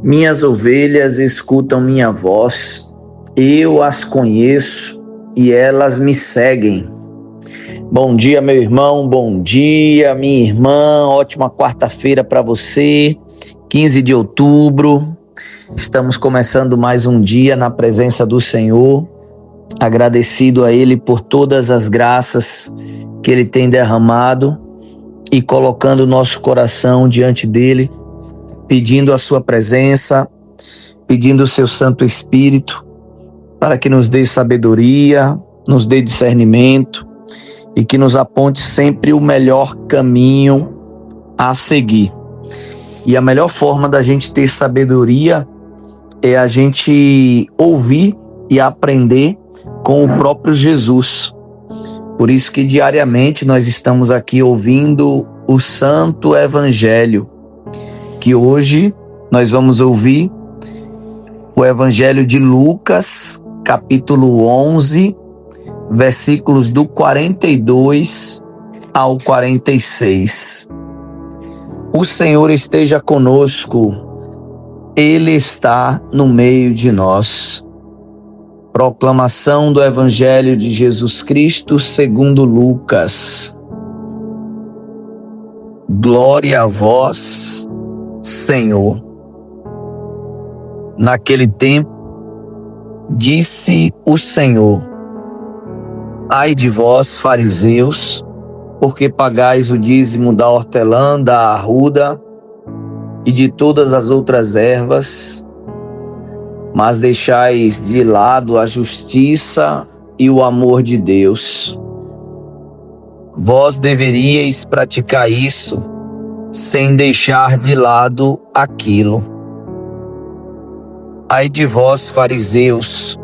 Minhas ovelhas escutam minha voz, eu as conheço e elas me seguem. Bom dia, meu irmão, bom dia, minha irmã, ótima quarta-feira para você, 15 de outubro. Estamos começando mais um dia na presença do Senhor, agradecido a Ele por todas as graças que Ele tem derramado e colocando o nosso coração diante dEle, pedindo a sua presença, pedindo o seu Santo Espírito para que nos dê sabedoria, nos dê discernimento e que nos aponte sempre o melhor caminho a seguir. E a melhor forma da gente ter sabedoria é a gente ouvir e aprender com o próprio Jesus. Por isso que diariamente nós estamos aqui ouvindo o Santo Evangelho, que hoje nós vamos ouvir o Evangelho de Lucas, capítulo 11, versículos do 42 ao 46. O Senhor esteja conosco, Ele está no meio de nós. Proclamação do Evangelho de Jesus Cristo segundo Lucas. Glória a vós, Senhor. Naquele tempo, disse o Senhor: Ai de vós, fariseus, porque pagais o dízimo da hortelã, da arruda e de todas as outras ervas, mas deixais de lado a justiça e o amor de Deus. Vós deveríeis praticar isso sem deixar de lado aquilo. Ai de vós, fariseus,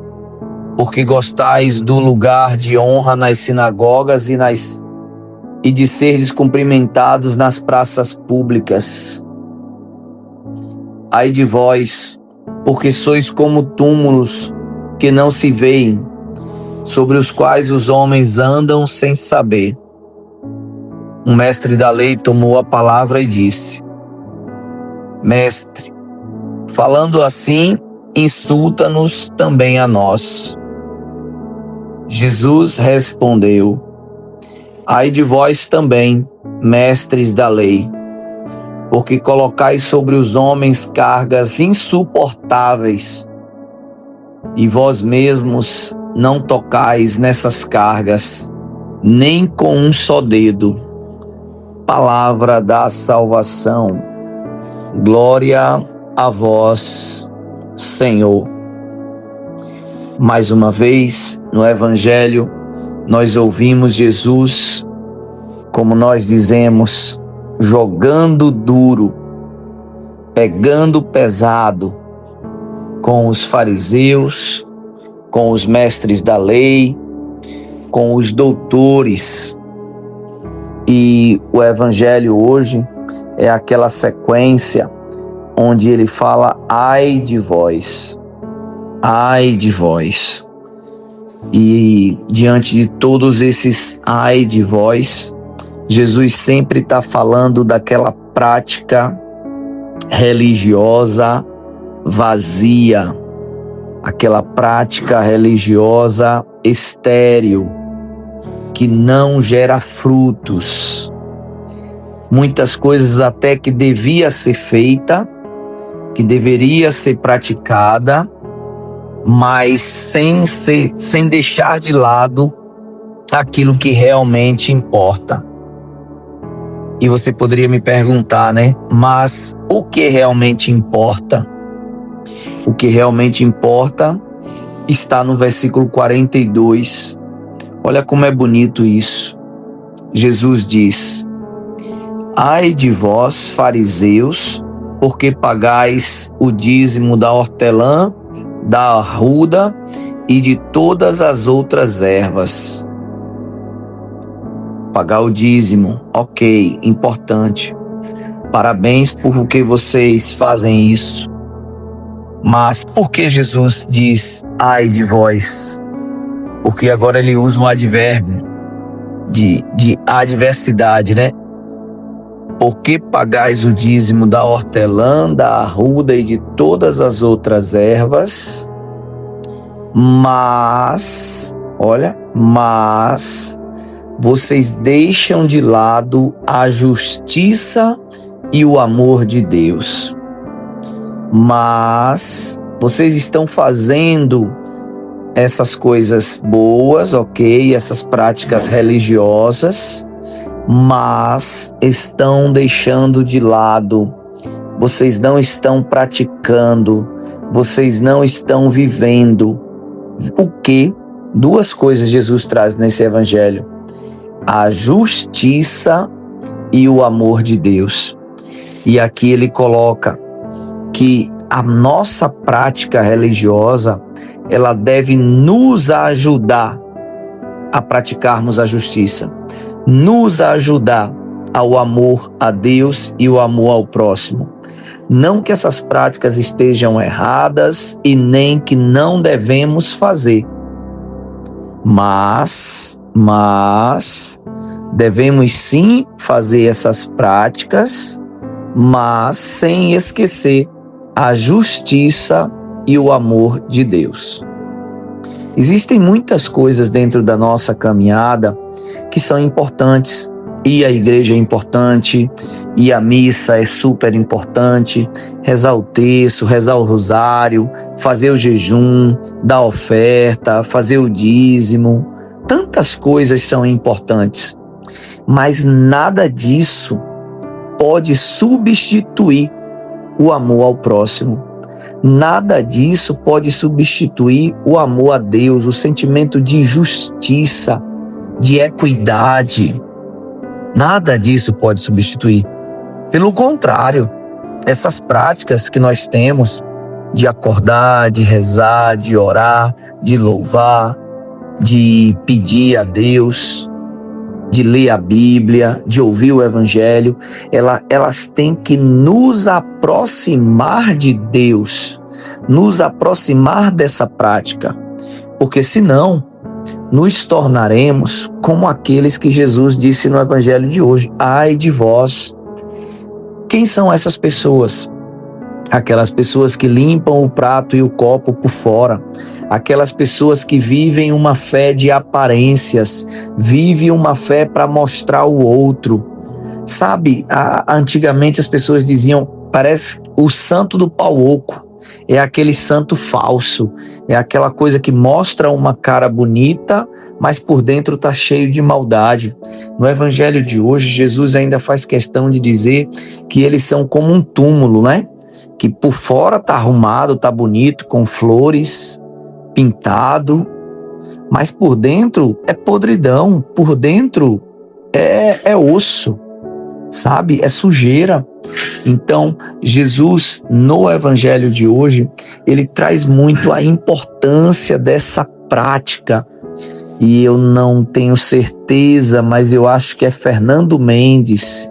porque gostais do lugar de honra nas sinagogas e de seres cumprimentados nas praças públicas. Ai de vós, porque sois como túmulos que não se veem, sobre os quais os homens andam sem saber. Um mestre da lei tomou a palavra e disse: Mestre, falando assim, insulta-nos também a nós. Jesus respondeu: Ai de vós também, mestres da lei, porque colocais sobre os homens cargas insuportáveis, e vós mesmos não tocais nessas cargas, nem com um só dedo. Palavra da salvação. Glória a vós, Senhor. Mais uma vez, no Evangelho, nós ouvimos Jesus, como nós dizemos, jogando duro, pegando pesado com os fariseus, com os mestres da lei, com os doutores. E o Evangelho hoje é aquela sequência onde ele fala: ai de vós, ai de vós. E diante de todos esses ai de vós, Jesus sempre está falando daquela prática religiosa vazia, aquela prática religiosa estéril, que não gera frutos. Muitas coisas até que devia ser feita, que deveria ser praticada, mas sem deixar de lado aquilo que realmente importa. E você poderia me perguntar, né? Mas o que realmente importa? O que realmente importa está no versículo 42. Olha como é bonito isso. Jesus diz: Ai de vós, fariseus, porque pagais o dízimo da hortelã, da arruda e de todas as outras ervas. Pagar o dízimo, ok, importante. Parabéns por que vocês fazem isso. Mas por que Jesus diz ai de vós? Porque agora ele usa um advérbio de adversidade, né? Por que pagais o dízimo da hortelã, da arruda e de todas as outras ervas? Mas vocês deixam de lado a justiça e o amor de Deus. Mas vocês estão fazendo essas coisas boas, ok? Essas práticas religiosas, mas estão deixando de lado, vocês não estão praticando, vocês não estão vivendo. O que? Duas coisas Jesus traz nesse evangelho: a justiça e o amor de Deus. E aqui ele coloca que a nossa prática religiosa, ela deve nos ajudar a praticarmos a justiça, nos ajudar ao amor a Deus e o amor ao próximo. Não que essas práticas estejam erradas e nem que não devemos fazer, mas devemos sim fazer essas práticas, mas sem esquecer a justiça e o amor de Deus. Existem muitas coisas dentro da nossa caminhada que são importantes. Ir à igreja é importante, ir à missa é super importante, rezar o terço, rezar o rosário, fazer o jejum, dar oferta, fazer o dízimo. Tantas coisas são importantes, mas nada disso pode substituir o amor ao próximo. Nada disso pode substituir o amor a Deus, o sentimento de justiça, de equidade. Nada disso pode substituir. Pelo contrário, essas práticas que nós temos de acordar, de rezar, de orar, de louvar, de pedir a Deus, de ler a Bíblia, de ouvir o Evangelho, elas têm que nos aproximar de Deus, nos aproximar dessa prática, porque senão nos tornaremos como aqueles que Jesus disse no Evangelho de hoje: ai de vós. Quem são essas pessoas? Aquelas pessoas que limpam o prato e o copo por fora, aquelas pessoas que vivem uma fé de aparências, vivem uma fé para mostrar o outro. Sabe, antigamente as pessoas diziam, parece o santo do pau oco, é aquele santo falso, é aquela coisa que mostra uma cara bonita, mas por dentro está cheio de maldade. No Evangelho de hoje, Jesus ainda faz questão de dizer que eles são como um túmulo, né? Que por fora está arrumado, está bonito, com flores, pintado, mas por dentro é podridão, por dentro é osso, sabe? É sujeira. Então, Jesus, no Evangelho de hoje, ele traz muito a importância dessa prática. E eu não tenho certeza, mas eu acho que é Fernando Mendes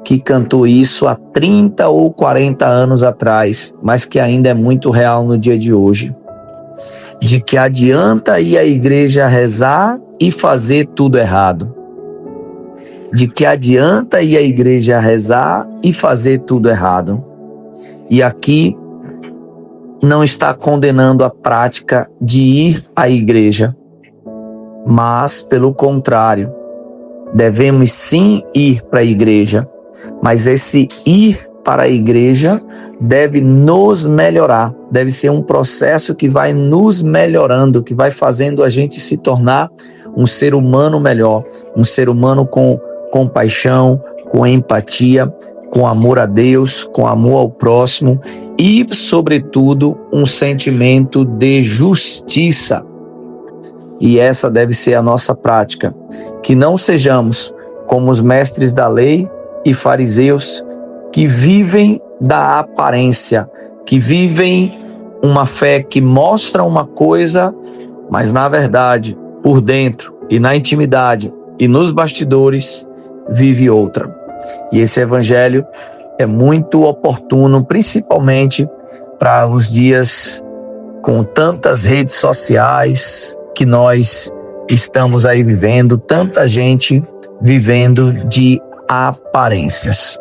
que cantou isso há 30 ou 40 anos atrás, mas que ainda é muito real no dia de hoje. De que adianta ir à igreja rezar e fazer tudo errado. De que adianta ir à igreja rezar e fazer tudo errado. E aqui não está condenando a prática de ir à igreja, mas, pelo contrário, devemos sim ir para a igreja, mas esse ir para a igreja deve nos melhorar, deve ser um processo que vai nos melhorando, que vai fazendo a gente se tornar um ser humano melhor, um ser humano com compaixão, com empatia, com amor a Deus, com amor ao próximo e, sobretudo, um sentimento de justiça. E essa deve ser a nossa prática, que não sejamos como os mestres da lei e fariseus que vivem da aparência, que vivem uma fé que mostra uma coisa, mas na verdade, por dentro e na intimidade e nos bastidores, vive outra. E esse evangelho é muito oportuno, principalmente para os dias com tantas redes sociais que nós estamos aí vivendo, tanta gente vivendo de aparências.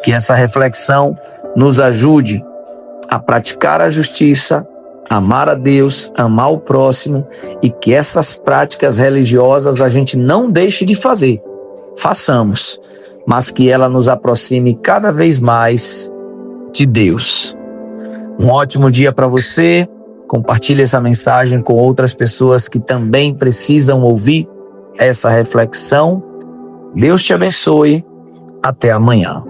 Que essa reflexão nos ajude a praticar a justiça, amar a Deus, amar o próximo, e que essas práticas religiosas a gente não deixe de fazer. Façamos, mas que ela nos aproxime cada vez mais de Deus. Um ótimo dia para você. Compartilhe essa mensagem com outras pessoas que também precisam ouvir essa reflexão. Deus te abençoe. Até amanhã.